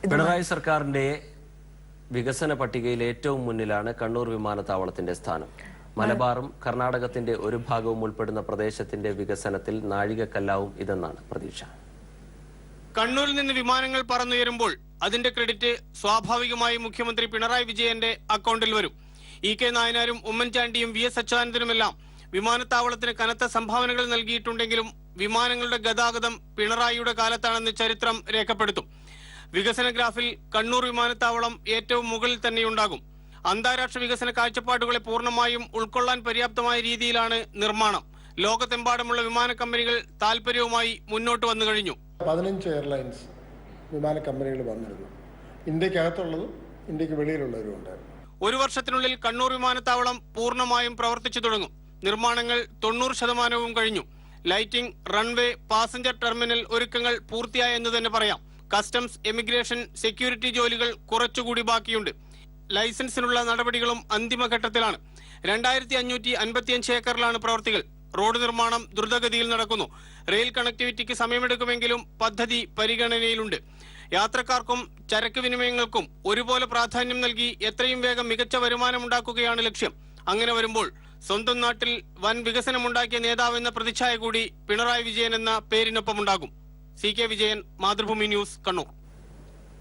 പിണറായി സർക്കാരിന്റെ വികസന പട്ടികയിൽ ഏറ്റവും മുന്നിലാണ് കണ്ണൂർ വിമാനത്താവളത്തിന്റെ സ്ഥാനം. മലബാറും കർണാടകത്തിന്റെ ഒരു ഭാഗവും ഉൾപ്പെടുന്ന പ്രദേശത്തിന്റെ വികസനത്തിൽ നാഴികക്കല്ലാവും ഇതെന്നാണ് പ്രതീക്ഷ. കണ്ണൂരിൽ നിന്ന് വിമാനങ്ങൾ പറന്നുയരുമ്പോൾ അതിന്റെ ക്രെഡിറ്റ് സ്വാഭാവികമായും മുഖ്യമന്ത്രി പിണറായി വിജയന്റെ അക്കൗണ്ടിൽ വരും. ഇ.കെ. നായനാരും ഉമ്മൻചാണ്ടിയും വി.എസ്. അച്യുതാനന്ദനുമെല്ലാം വിമാനത്താവളത്തിന് കനത്ത സംഭാവനകൾ നൽകിയിട്ടുണ്ടെങ്കിലും വിമാനങ്ങളുടെ ഗതാഗതം പിണറായിയുടെ കാലത്താണെന്ന് ചരിത്രം രേഖപ്പെടുത്തും. വികസന ഗ്രാഫിൽ കണ്ണൂർ വിമാനത്താവളം ഏറ്റവും മുകളിൽ തന്നെയുണ്ടാകും. അന്താരാഷ്ട്ര വികസന കാഴ്ചപ്പാടുകളെ പൂർണ്ണമായും ഉൾക്കൊള്ളാൻ പര്യാപ്തമായ രീതിയിലാണ് നിർമ്മാണം. ലോകത്തെമ്പാടുമുള്ള വിമാന കമ്പനികൾ താൽപര്യവുമായി മുന്നോട്ട് വന്നു കഴിഞ്ഞു. 15 എയർലൈൻസ് വിമാന കമ്പനികൾ വന്നിരുന്നു. ഇന്ത്യക്കകത്തുള്ളതും ഇന്ത്യക്ക് വെളിയിലുള്ളവരും ഉണ്ടായിരുന്നു. ഒരു വർഷത്തിനുള്ളിൽ കണ്ണൂർ വിമാനത്താവളം പൂർണ്ണമായും പ്രവർത്തിച്ചു തുടങ്ങും. നിർമ്മാണങ്ങൾ 90% കഴിഞ്ഞു. ലൈറ്റിംഗ്, റൺവേ, പാസഞ്ചർ ടെർമിനൽ ഒരുക്കങ്ങൾ പൂർത്തിയായി എന്ന് തന്നെ പറയാം. കസ്റ്റംസ്, എമിഗ്രേഷൻ, സെക്യൂരിറ്റി ജോലികൾ കുറച്ചുകൂടി ബാക്കിയുണ്ട്. ലൈസൻസിനുള്ള നടപടികളും അന്തിമഘട്ടത്തിലാണ്. 2555 ഏക്കറിലാണ് പ്രവർത്തികൾ. റോഡ് നിർമ്മാണം ദ്രുതഗതിയിൽ നടക്കുന്നു. റെയിൽ കണക്ടിവിറ്റിക്ക് സമയമെടുക്കുമെങ്കിലും പദ്ധതി പരിഗണനയിലുണ്ട്. യാത്രക്കാർക്കും ചരക്ക് വിനിമയങ്ങൾക്കും ഒരുപോലെ പ്രാധാന്യം നൽകി എത്രയും വേഗം മികച്ച വരുമാനമുണ്ടാക്കുകയാണ് ലക്ഷ്യം. അങ്ങനെ വരുമ്പോൾ സ്വന്തം നാട്ടിൽ വൻ വികസനമുണ്ടാക്കിയ നേതാവെന്ന പ്രതിച്ഛായ കൂടി പിണറായി വിജയൻ എന്ന പേരിനൊപ്പമുണ്ടാകും. സി.കെ. വിജയൻ, മാതൃഭൂമി ന്യൂസ്, കണ്ണൂർ.